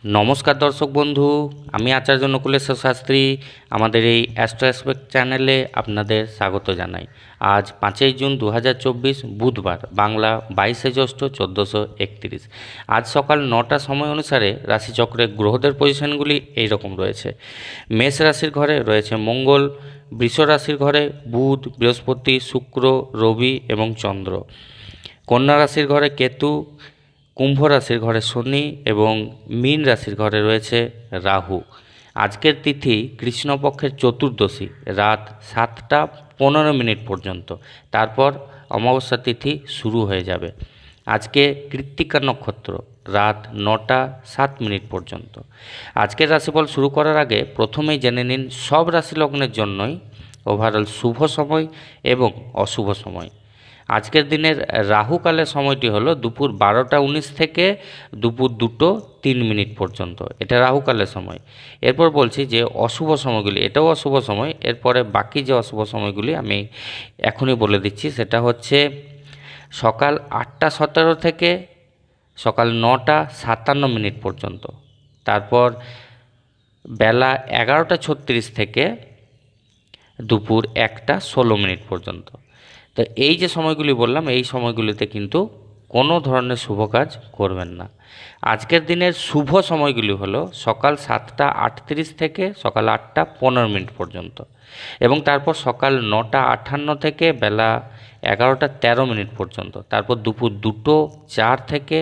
নমস্কার দর্শক বন্ধু, আমি আচার্য নকুলেশ্বর শাস্ত্রী। আমাদের এই অ্যাস্ট্রো অ্যাসপেক্ট চ্যানেলে আপনাদের স্বাগত জানাই। আজ 5ই জুন 2024 বুধবার, বাংলা 22শে জ্যৈষ্ঠ 1431। আজ সকাল 9টা সময় অনুসারে রাশিচক্রে গ্রহদের পজিশনগুলি এইরকম রয়েছে। মেষ রাশির ঘরে রয়েছে মঙ্গল, বৃষ রাশির ঘরে বুধ, বৃহস্পতি, শুক্র, রবি এবং চন্দ্র। কন্যা রাশির ঘরে কেতু, কুম্ভ রাশির ঘরে শনি এবং মীন রাশির ঘরে রয়েছে রাহু। আজকের তিথি কৃষ্ণপক্ষের চতুর্দশী, রাত 7টা 15 মিনিট পর্যন্ত। তারপর অমাবস্যা তিথি শুরু হয়ে যাবে। আজকে কৃত্তিকা নক্ষত্র, রাত 9টা 7 মিনিট পর্যন্ত। আজকের রাশিফল শুরু করার আগে প্রথমেই জেনে নিন সব রাশি লগ্নের জন্যই ওভারঅল শুভ সময় এবং অশুভ সময়। আজকের দিনের রাহুকালের সময়টি হলো দুপুর 12টা 19 থেকে দুপুর 2টো 3 মিনিট পর্যন্ত। এটা রাহুকালের সময়। এরপর বলছি যে অশুভ সময়গুলি, এটাও অশুভ সময়। এরপরে বাকি যে অশুভ সময়গুলি আমি এখনই বলে দিচ্ছি। সেটা হচ্ছে সকাল 8টা 17 থেকে সকাল 9টা 57 মিনিট পর্যন্ত। তারপর বেলা 11টা 36 থেকে দুপুর 1টা 16 মিনিট পর্যন্ত। তো এই যে সময়গুলি বললাম, এই সময়গুলিতে কিন্তু কোনো ধরনের শুভ কাজ করবেন না। আজকের দিনের শুভ সময়গুলি হলো সকাল 7টা 38 থেকে সকাল 8টা 15 মিনিট পর্যন্ত, এবং তারপর সকাল 9টা 58 থেকে বেলা 11টা 13 মিনিট পর্যন্ত। তারপর দুপুর 2টো 4 থেকে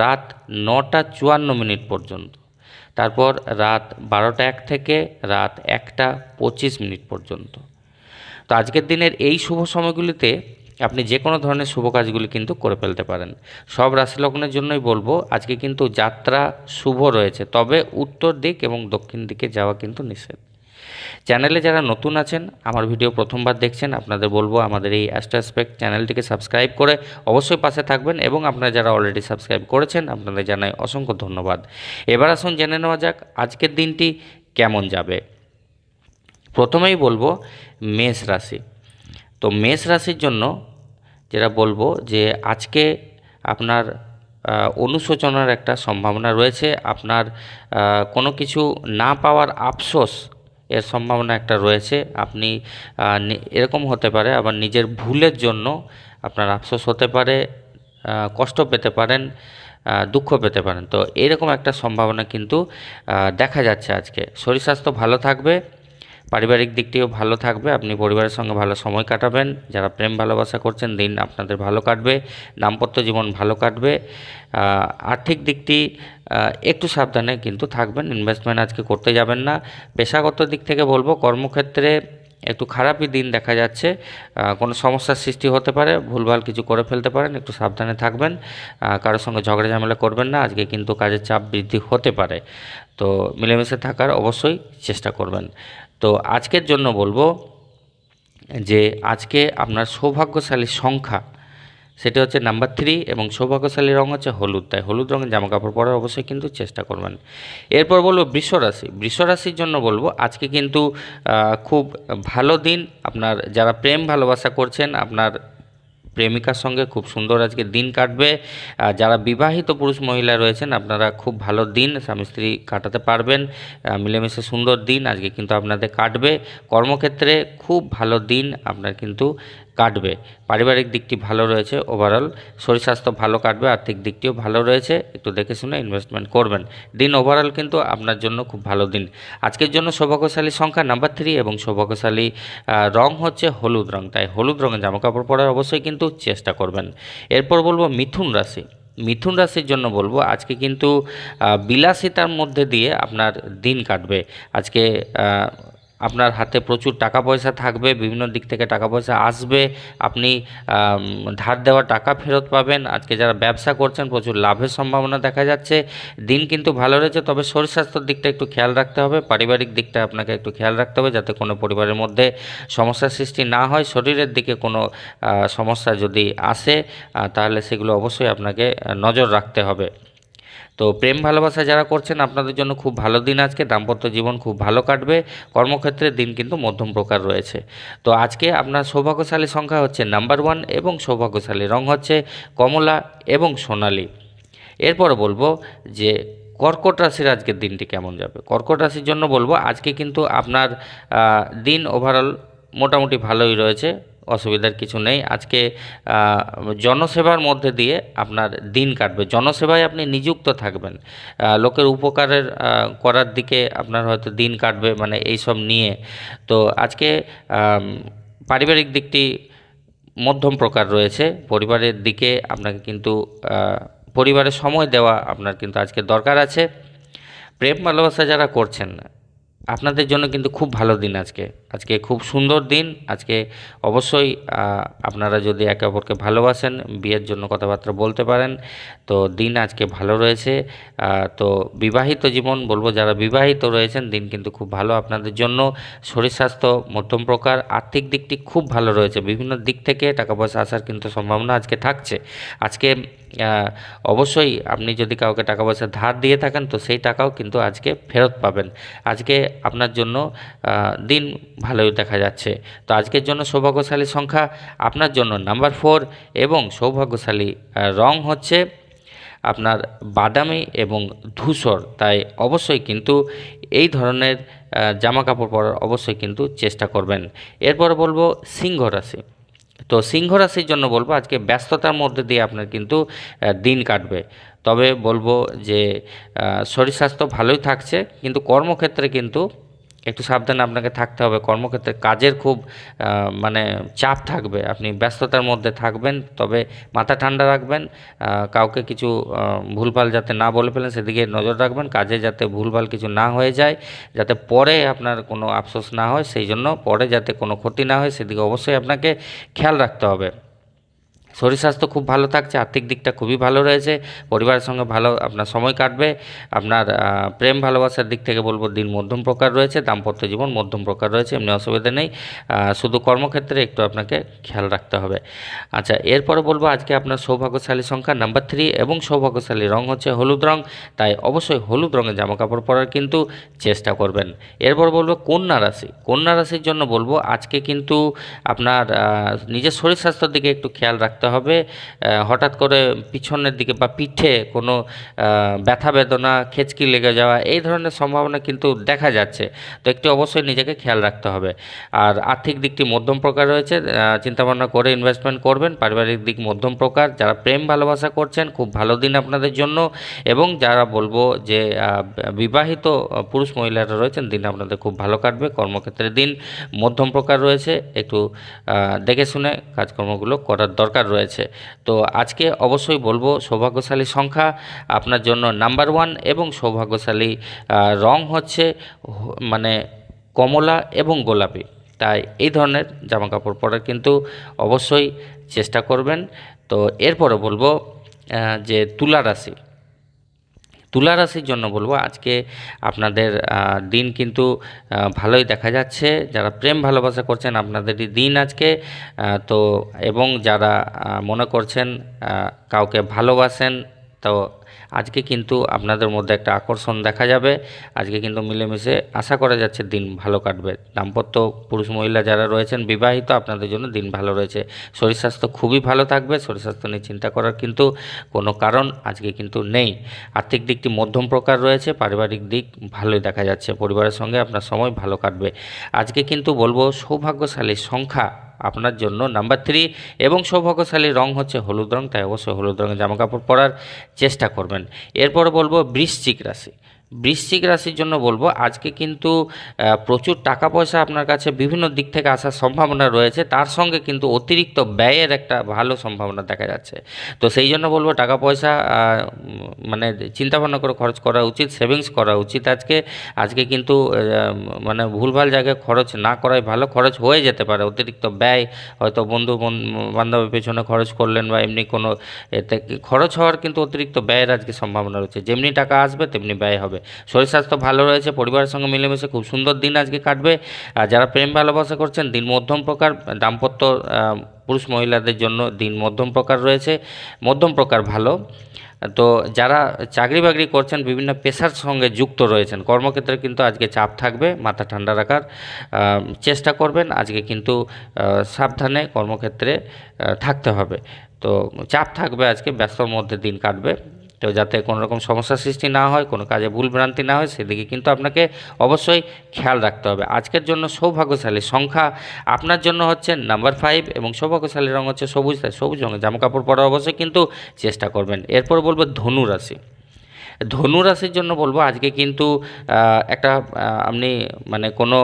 রাত 9টা 54 মিনিট পর্যন্ত। তারপর রাত 12টা 1 থেকে রাত 1টা 25 মিনিট পর্যন্ত। তো আজকের দিনের এই শুভ সময়গুলিতে আপনি যে কোনো ধরনের শুভ কাজগুলি কিন্তু করে ফেলতে পারেন। সব রাশি লগ্নের জন্যই বলবো আজকে কিন্তু যাত্রা শুভ রয়েছে, তবে উত্তর দিক এবং দক্ষিণ দিকে যাওয়া কিন্তু নিষেধ। চ্যানেলে যারা নতুন আছেন, আমার ভিডিও প্রথমবার দেখছেন, আপনাদের বলবো আমাদের এই অ্যাস্ট্রো অ্যাসপেক্ট চ্যানেলটিকে সাবস্ক্রাইব করে অবশ্যই পাশে থাকবেন, এবং আপনারা যারা অলরেডি সাবস্ক্রাইব করেছেন আপনাদের জানাই অসংখ্য ধন্যবাদ। এবার আসুন জেনে নেওয়া যাক আজকের দিনটি কেমন যাবে। প্রথমেই বলবো মেষ রাশি। তো মেষ রাশির জন্য যেটা বলবো যে আজকে আপনার অনুশোচনার একটা সম্ভাবনা রয়েছে। আপনার কোনো কিছু না পাওয়ার আফসোস এর সম্ভাবনা একটা রয়েছে। আপনি এরকম হতে পারে আবার নিজের ভুলের জন্য আপনার আফসোস হতে পারে, কষ্ট পেতে পারেন, দুঃখ পেতে পারেন। তো এরকম একটা সম্ভাবনা কিন্তু দেখা যাচ্ছে আজকে। শরীর স্বাস্থ্য ভালো থাকবে, পারিবারিক দিকটিও ভালো থাকবে, আপনি পরিবারের সঙ্গে ভালো সময় কাটাবেন। যারা প্রেম ভালোবাসা করছেন দিন আপনাদের ভালো কাটবে, দাম্পত্য জীবন ভালো কাটবে। আর্থিক দিকটি একটু সাবধানে কিন্তু থাকবেন, ইনভেস্টমেন্ট আজকে করতে যাবেন না। পেশাগত দিক থেকে বলবো কর্মক্ষেত্রে একটু খারাপই দিন দেখা যাচ্ছে। কোনো সমস্যার সৃষ্টি হতে পারে, ভুলভাল কিছু করে ফেলতে পারেন, একটু সাবধানে থাকবেন। কারোর সঙ্গে ঝগড়া ঝামেলা করবেন না, আজকে কিন্তু কাজের চাপ বৃদ্ধি হতে পারে। তো মিলেমিশে থাকার অবশ্যই চেষ্টা করবেন। তো আজকের জন্য বলবো যে আজকে আপনার সৌভাগ্যশালী সংখ্যা সেটা হচ্ছে নাম্বার 3, এবং সৌভাগ্যশালী রঙ হচ্ছে হলুদ। তাই হলুদ রঙের জামাকাপড় পরার অবশ্যই কিন্তু চেষ্টা করবেন। এরপর বলবো বৃষ রাশি। বৃষ রাশির জন্য বলবো আজকে কিন্তু খুব ভালো দিন। আপনার যারা প্রেম ভালোবাসা করছেন, আপনার প্রেমিকার সঙ্গে খুব সুন্দর আজকে দিন কাটবে। যারা বিবাহিত পুরুষ মহিলা রয়েছেন আপনারা খুব ভালো দিন স্বামী স্ত্রী কাটাতে পারবেন। মিলেমিশে সুন্দর দিন আজকে কিন্তু আপনাদের কাটবে। কর্মক্ষেত্রে খুব ভালো দিন আপনার কিন্তু কাটবে। পারিবারিক দিকটি ভালো রয়েছে, ওভারঅল শরীর স্বাস্থ্য ভালো কাটবে, আর্থিক দিকটিও ভালো রয়েছে। একটু দেখে শুনে ইনভেস্টমেন্ট করবেন। দিন ওভারঅল কিন্তু আপনার জন্য খুব ভালো দিন। আজকের জন্য সৌভাগ্যশালী সংখ্যা নাম্বার 3 এবং সৌভাগ্যশালী রং হচ্ছে হলুদ রং। তাই হলুদ রঙের জামাকাপড় পরার অবশ্যই কিন্তু চেষ্টা করবেন। এরপর বলবো মিথুন রাশি। মিথুন রাশির জন্য বলবো আজকে কিন্তু বিলাসিতার মধ্যে দিয়ে আপনার দিন কাটবে। আজকে আপনার হাতে প্রচুর টাকা পয়সা থাকবে, বিভিন্ন দিক থেকে টাকা পয়সা আসবে। আপনি ধার দেওয়া টাকা ফেরত পাবেন। আজকে যারা ব্যবসা করছেন প্রচুর লাভের সম্ভাবনা দেখা যাচ্ছে। দিন কিন্তু ভালো রয়েছে, তবে শরীর স্বাস্থ্যের দিকটা একটু খেয়াল রাখতে হবে। পারিবারিক দিকটা আপনাকে একটু খেয়াল রাখতে হবে যাতে কোনো পরিবারের মধ্যে সমস্যার সৃষ্টি না হয়। শরীরের দিকে কোনো সমস্যা যদি আসে তাহলে সেগুলো অবশ্যই আপনাকে নজর রাখতে হবে। তো প্রেম ভালোবাসা যারা করছেন আপনাদের জন্য খুব ভালো দিন আজকে। দাম্পত্য জীবন খুব ভালো কাটবে। কর্মক্ষেত্রে দিন কিন্তু মধ্যম প্রকার রয়েছে। তো আজকে আপনার সৌভাগ্যশালী সংখ্যা হচ্ছে নাম্বার 1 এবং সৌভাগ্যশালী রং হচ্ছে কমলা এবং সোনালী। এরপর বলবো যে কর্কট রাশির আজকের দিনটি কেমন যাবে। কর্কট রাশির জন্য বলবো আজকে কিন্তু আপনার দিন ওভারঅল মোটামুটি ভালোই রয়েছে, অসুবিধার কিছু নেই। আজকে জনসেবার মধ্যে দিয়ে আপনার দিন কাটবে, জনসেবায় আপনি নিযুক্ত থাকবেন, লোকের উপকারের করার দিকে আপনার হয়তো দিন কাটবে, মানে এইসব নিয়ে। তো আজকে পারিবারিক দিকটি মধ্যম প্রকার রয়েছে। পরিবারের দিকে আপনাকে কিন্তু পরিবারের সময় দেওয়া আপনার কিন্তু আজকে দরকার আছে। প্রেম ভালোবাসা যারা করছেন আপনাদের জন্য কিন্তু খুব ভালো দিন আজকে, আজকে খুব সুন্দর দিন। আজকে অবশ্যই আপনারা যদি একে অপরকে ভালোবাসেন, বিয়ের জন্য কথাবার্তা বলতে পারেন। তো দিন আজকে ভালো রয়েছে। তো বিবাহিত জীবন বলবো, যারা বিবাহিত রয়েছেন দিন কিন্তু খুব ভালো আপনাদের জন্য। শরীর স্বাস্থ্য মধ্যম প্রকার, আর্থিক দিকটি খুব ভালো রয়েছে, বিভিন্ন দিক থেকে টাকা পয়সা আসার কিন্তু সম্ভাবনা আজকে থাকছে। আজকে অবশ্যই আপনি যদি কাউকে টাকা পয়সা ধার দিয়ে থাকেন তো সেই টাকাও কিন্তু আজকে ফেরত পাবেন। আজকে আপনার জন্য দিন ভালোই দেখা যাচ্ছে। তো আজকের জন্য সৌভাগ্যশালী সংখ্যা আপনার জন্য নাম্বার 4 এবং সৌভাগ্যশালী রং হচ্ছে আপনার বাদামি এবং ধূসর। তাই অবশ্যই কিন্তু এই ধরনের জামা কাপড় পরার অবশ্যই কিন্তু চেষ্টা করবেন। এরপর বলবো সিংহ রাশি। তো সিংহ রাশির জন্য বলবো আজকে ব্যস্ততার মধ্যে দিয়ে আপনার কিন্তু দিন কাটবে। তবে বলবো যে শরীর স্বাস্থ্য ভালোই থাকছে, কিন্তু কর্মক্ষেত্রে কিন্তু একটু সাবধানে আপনাকে থাকতে হবে। কর্মক্ষেত্রে কাজের খুব মানে চাপ থাকবে, আপনি ব্যস্ততার মধ্যে থাকবেন, তবে মাথা ঠান্ডা রাখবেন। কাউকে কিছু ভুলভাল যাতে না বলে ফেলেন সেদিকে নজর রাখবেন, কাজে যাতে ভুলভাল কিছু না হয়ে যায়, যাতে পরে আপনার কোনো আফসোস না হয়, সেই জন্য পরে যাতে কোনো ক্ষতি না হয় সেদিকে অবশ্যই আপনাকে খেয়াল রাখতে হবে। শরীর স্বাস্থ্য খুব ভালো থাকছে, আর্থিক দিকটা খুবই ভালো রয়েছে, পরিবারের সঙ্গে ভালো আপনার সময় কাটবে। আপনার প্রেম ভালোবাসার দিক থেকে বলবো দিন মধ্যম প্রকার রয়েছে, দাম্পত্য জীবন মধ্যম প্রকার রয়েছে, এমনি অসুবিধা নেই। শুধু কর্মক্ষেত্রে একটু আপনাকে খেয়াল রাখতে হবে। আচ্ছা, এরপরে বলবো আজকে আপনার সৌভাগ্যশালী সংখ্যা নাম্বার 3 এবং সৌভাগ্যশালী রং হচ্ছে হলুদ রং। তাই অবশ্যই হলুদ রঙের জামাকাপড় পরার কিন্তু চেষ্টা করবেন। এরপর বলবো কন্যা রাশি। কন্যা রাশির জন্য বলবো আজকে কিন্তু আপনার নিজের শরীর স্বাস্থ্যের দিকে একটু খেয়াল রাখতে হবে। হঠাৎ করে পিছনের দিকে বা পিঠে কোনো ব্যথা বেদনা, খেচকি লেগে যাওয়া এই ধরনের সম্ভাবনা কিন্তু দেখা যাচ্ছে। তো একটু অবশ্যই নিজেকে খেয়াল রাখতে হবে। আর আর্থিক দিকটি মধ্যম প্রকার রয়েছে, চিন্তাভাবনা করে ইনভেস্টমেন্ট করবেন। পারিবারিক দিক মধ্যম প্রকার, যারা প্রেম ভালোবাসা করছেন খুব ভালো দিন আপনাদের জন্য, এবং যারা বলবো যে বিবাহিত পুরুষ মহিলারা রয়েছেন দিন আপনাদের খুব ভালো কাটবে। কর্মক্ষেত্রে দিন মধ্যম প্রকার রয়েছে, একটু দেখে শুনে কাজকর্মগুলো করার দরকার রয়েছে। তো আজকে অবশ্যই বলবো সৌভাগ্যশালী সংখ্যা আপনার জন্য নাম্বার 1 এবং সৌভাগ্যশালী রং হচ্ছে মানে কমলা এবং গোলাপি। তাই এই ধরনের জামাকাপড় পরার কিন্তু অবশ্যই চেষ্টা করবেন। তো এরপরে বলবো যে তুলা রাশি। তুলা রাশির জন্য বলবো আজকে আপনাদের দিন কিন্তু ভালোই দেখা যাচ্ছে। যারা প্রেম ভালোবাসা করছেন আপনাদেরই দিন আজকে। তো এবং যারা মনে করছেন কাউকে ভালোবাসেন, তো আজকে কিন্তু আপনাদের মধ্যে একটা আকর্ষণ দেখা যাবে। আজকে কিন্তু মিলেমিশে আশা করা যাচ্ছে দিন ভালো কাটবে। দাম্পত্য পুরুষ মহিলা যারা রয়েছেন বিবাহিত আপনাদের জন্য দিন ভালো রয়েছে। শরীর স্বাস্থ্য খুবই ভালো থাকবে, শরীর স্বাস্থ্য নিয়ে চিন্তা করার কিন্তু কোনো কারণ আজকে কিন্তু নেই। আর্থিক দিকটি মধ্যম প্রকার রয়েছে, পারিবারিক দিক ভালোই দেখা যাচ্ছে, পরিবারের সঙ্গে আপনার সময় ভালো কাটবে। আজকে কিন্তু বলবো সৌভাগ্যশালী সংখ্যা আপনার জন্য নাম্বার 3 এবং সৌভাগ্যশালী রং হচ্ছে হলুদ রং। তাই অবশ্যই হলুদ রঙের জামাকাপড় পরার চেষ্টা করবেন। এরপরে বলবো বৃশ্চিক রাশি। বৃশ্চিক রাশির জন্য বলবো আজকে কিন্তু প্রচুর টাকা পয়সা আপনার কাছে বিভিন্ন দিক থেকে আসার সম্ভাবনা রয়েছে, তার সঙ্গে কিন্তু অতিরিক্ত ব্যয়ের একটা ভালো সম্ভাবনা দেখা যাচ্ছে। তো সেই জন্য বলবো টাকা পয়সা মানে চিন্তাভাবনা করে খরচ করা উচিত, সেভিংস করা উচিত। আজকে কিন্তু মানে ভুলভাল জায়গায় খরচ না করাই ভালো। খরচ হয়ে যেতে পারে, অতিরিক্ত ব্যয় হয়তো বন্ধু বান্ধবের পেছনে খরচ করলেন বা এমনি কোনো এতে খরচ হওয়ার কিন্তু অতিরিক্ত ব্যয়ের আজকে সম্ভাবনা রয়েছে। যেমনি টাকা আসবে তেমনি ব্যয় হবে। শরীর স্বাস্থ্য ভালো রয়েছে, পরিবারের সঙ্গে মিলেমিশে খুব সুন্দর দিন আজকে কাটবে। যারা প্রেম ভালোবাসা করছেন দিন মধ্যম প্রকার, দাম্পত্য পুরুষ মহিলাদের জন্য দিন মধ্যম প্রকার রয়েছে, মধ্যম প্রকার ভালো। তো যারা চাকরি বাকরি করছেন, বিভিন্ন পেশার সঙ্গে যুক্ত রয়েছেন, কর্মক্ষেত্রে কিন্তু আজকে চাপ থাকবে, মাথা ঠান্ডা রাখার চেষ্টা করবেন। আজকে কিন্তু সাবধানে কর্মক্ষেত্রে থাকতে হবে। তো চাপ থাকবে, আজকে ব্যস্তর মধ্যে দিন কাটবে। তো যাতে কোনো রকম সমস্যার সৃষ্টি না হয়, কোনো কাজে ভুল ভ্রান্তি না হয়, সেদিকে কিন্তু আপনাকে অবশ্যই খেয়াল রাখতে হবে। আজকের জন্য সৌভাগ্যশালী সংখ্যা আপনার জন্য হচ্ছে নাম্বার 5 এবং সৌভাগ্যশালী রং হচ্ছে সবুজ। তাই সবুজ রঙের জামাকাপড় পরা অবশ্যই কিন্তু চেষ্টা করবেন। এরপর বলবো ধনু রাশি। ধনু রাশির জন্য বলবো আজকে কিন্তু একটা আপনি মানে কোনো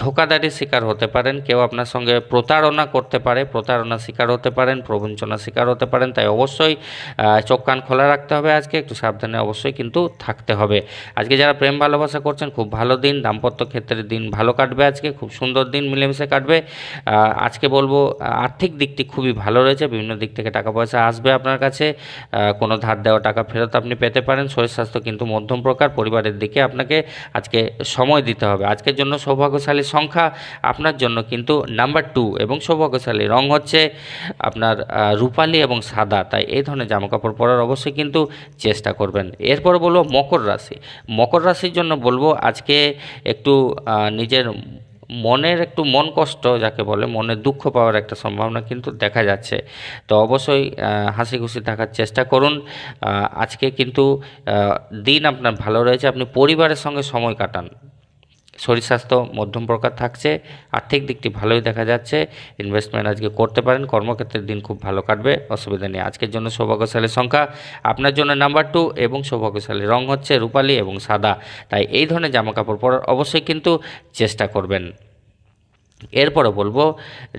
ধোঁকাধারির শিকার হতে পারেন, কেউ আপনার সঙ্গে প্রতারণা করতে পারে, প্রতারণার শিকার হতে পারেন, প্রবঞ্চনার শিকার হতে পারেন। তাই অবশ্যই চোখ কান খোলা রাখতে হবে, আজকে একটু সাবধানে অবশ্যই কিন্তু থাকতে হবে। আজকে যারা প্রেম ভালোবাসা করছেন খুব ভালো দিন, দাম্পত্য ক্ষেত্রে দিন ভালো কাটবে, আজকে খুব সুন্দর দিন মিলেমিশে কাটবে। আজকে বলবো আর্থিক দিকটি খুবই ভালো রয়েছে, বিভিন্ন দিক থেকে টাকা পয়সা আসবে আপনার কাছে, কোনো ধার দেওয়া টাকা ফেরত আপনি পেতে পারেন। শরীর স্বাস্থ্য কিন্তু মধ্যম প্রকার, পরিবারের দিকে আপনাকে আজকে সময় দিতে হবে। আজকের জন্য সৌভাগ্যশালী সংখ্যা আপনার জন্য কিন্তু নাম্বার 2 এবং সৌভাগ্যশালী রং হচ্ছে আপনার রূপালী এবং সাদা। তাই এই ধরনের জামাকাপড় পরার অবশ্যই কিন্তু চেষ্টা করবেন। এরপর বলবো মকর রাশি। মকর রাশির জন্য বলবো আজকে একটু নিজের মনের একটু মন কষ্ট যাকে বলে, মনের দুঃখ পাওয়ার একটা সম্ভাবনা কিন্তু দেখা যাচ্ছে। তো অবশ্যই হাসি খুশি থাকার চেষ্টা করুন। আজকে কিন্তু দিন আপনার ভালো রয়েছে, আপনি পরিবারের সঙ্গে সময় কাটান। শরীর স্বাস্থ্য মধ্যম প্রকার থাকছে, আর্থিক দিকটি ভালোই দেখা যাচ্ছে, ইনভেস্টমেন্ট আজকে করতে পারেন, কর্মক্ষেত্রের দিন খুব ভালো কাটবে, অসুবিধা নেই। আজকের জন্য সৌভাগ্যশালী সংখ্যা আপনার জন্য নাম্বার 2 এবং সৌভাগ্যশালী রং হচ্ছে রূপালী এবং সাদা। তাই এই ধরনের জামাকাপড় পরার অবশ্যই কিন্তু চেষ্টা করবেন। এরপরে বলবো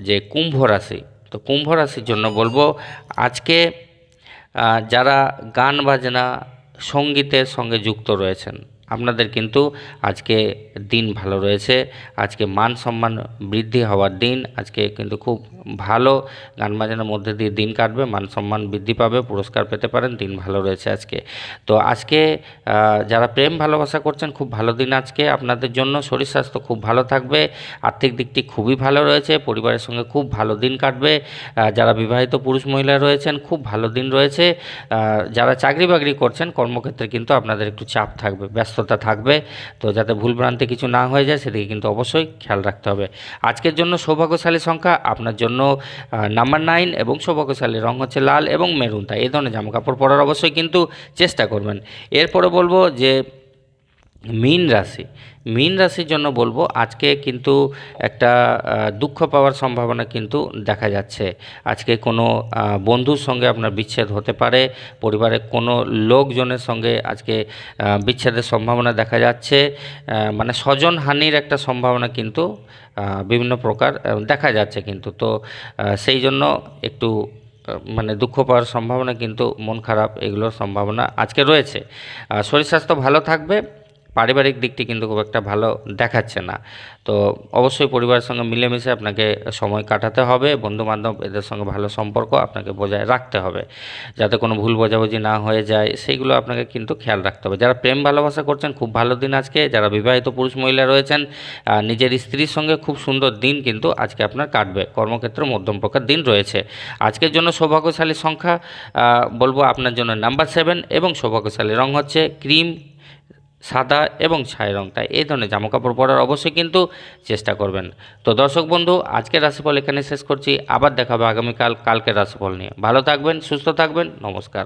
যে কুম্ভ রাশি। তো কুম্ভ রাশির জন্য বলবো আজকে যারা গান বাজনা সঙ্গীতের সঙ্গে যুক্ত রয়েছেন আপনাদের কিন্তু আজকে দিন ভালো রয়েছে। আজকে মান সম্মান বৃদ্ধি হওয়ার দিন, আজকে কিন্তু খুব ভালো গান বাজনার মধ্যে দিয়ে দিন কাটবে, মান সম্মান বৃদ্ধি পাবে, পুরস্কার পেতে পারেন, দিন ভালো রয়েছে আজকে। তো আজকে যারা প্রেম ভালোবাসা করছেন খুব ভালো দিন আজকে আপনাদের জন্য। শরীর স্বাস্থ্য খুব ভালো থাকবে, আর্থিক দিকটি খুবই ভালো রয়েছে, পরিবারের সঙ্গে খুব ভালো দিন কাটবে। যারা বিবাহিত পুরুষ মহিলা রয়েছেন খুব ভালো দিন রয়েছে। যারা চাকরি বাকরি করছেন কর্মক্ষেত্রে কিন্তু আপনাদের একটু চাপ থাকবে, ব্যস্ততা থাকবে। তো যাতে ভুলভ্রান্তি কিছু না হয়ে যায় সেদিকে কিন্তু অবশ্যই খেয়াল রাখতে হবে। আজকের জন্য সৌভাগ্যশালী সংখ্যা আপনার জন্য নাম্বার 9 এবং সৌভাগ্যশালী রং হচ্ছে লাল এবং মেরুন। তাই এই ধরনের জামাকাপড় পরার অবশ্যই কিন্তু চেষ্টা করবেন। এরপরে বলবো যে মীন রাশি। মীন রাশির জন্য বলবো আজকে কিন্তু একটা দুঃখ পাওয়ার সম্ভাবনা কিন্তু দেখা যাচ্ছে। আজকে কোনো বন্ধুর সঙ্গে আপনার বিচ্ছেদ হতে পারে, পরিবারের কোনো লোকজনের সঙ্গে আজকে বিচ্ছেদের সম্ভাবনা দেখা যাচ্ছে। মানে স্বজন হানির একটা সম্ভাবনা কিন্তু বিভিন্ন প্রকার দেখা যাচ্ছে কিন্তু। তো সেই জন্য একটু মানে দুঃখ পাওয়ার সম্ভাবনা কিন্তু, মন খারাপ এগুলোর সম্ভাবনা আজকে রয়েছে। শরীর স্বাস্থ্য ভালো থাকবে, পারিবারিক দিকটি কিন্তু খুব একটা ভালো দেখাচ্ছে না। তো অবশ্যই পরিবারের সঙ্গে মিলেমিশে আপনাকে সময় কাটাতে হবে, বন্ধুবান্ধব এদের সঙ্গে ভালো সম্পর্ক আপনাকে বজায় রাখতে হবে, যাতে কোনো ভুল বোঝাবুঝি না হয়ে যায় সেইগুলো আপনাকে কিন্তু খেয়াল রাখতে হবে। যারা প্রেম ভালোবাসা করছেন খুব ভালো দিন আজকে, যারা বিবাহিত পুরুষ মহিলা রয়েছেন নিজের স্ত্রীর সঙ্গে খুব সুন্দর দিন কিন্তু আজকে আপনার কাটবে, কর্মক্ষেত্রে মধ্যম প্রকার দিন রয়েছে। আজকের জন্য সৌভাগ্যশালী সংখ্যা বলবো আপনার জন্য নাম্বার 7 এবং সৌভাগ্যশালী রং হচ্ছে ক্রিম, সাদা এবং ছাই রং। তাই এই ধরনের জামাকাপড় পরার অবশ্যই কিন্তু চেষ্টা করবেন। তো দর্শক বন্ধু, আজকের রাশিফল এখানে শেষ করছি, আবার দেখা হবে আগামীকাল কালকের রাশিফল নিয়ে। ভালো থাকবেন, সুস্থ থাকবেন, নমস্কার।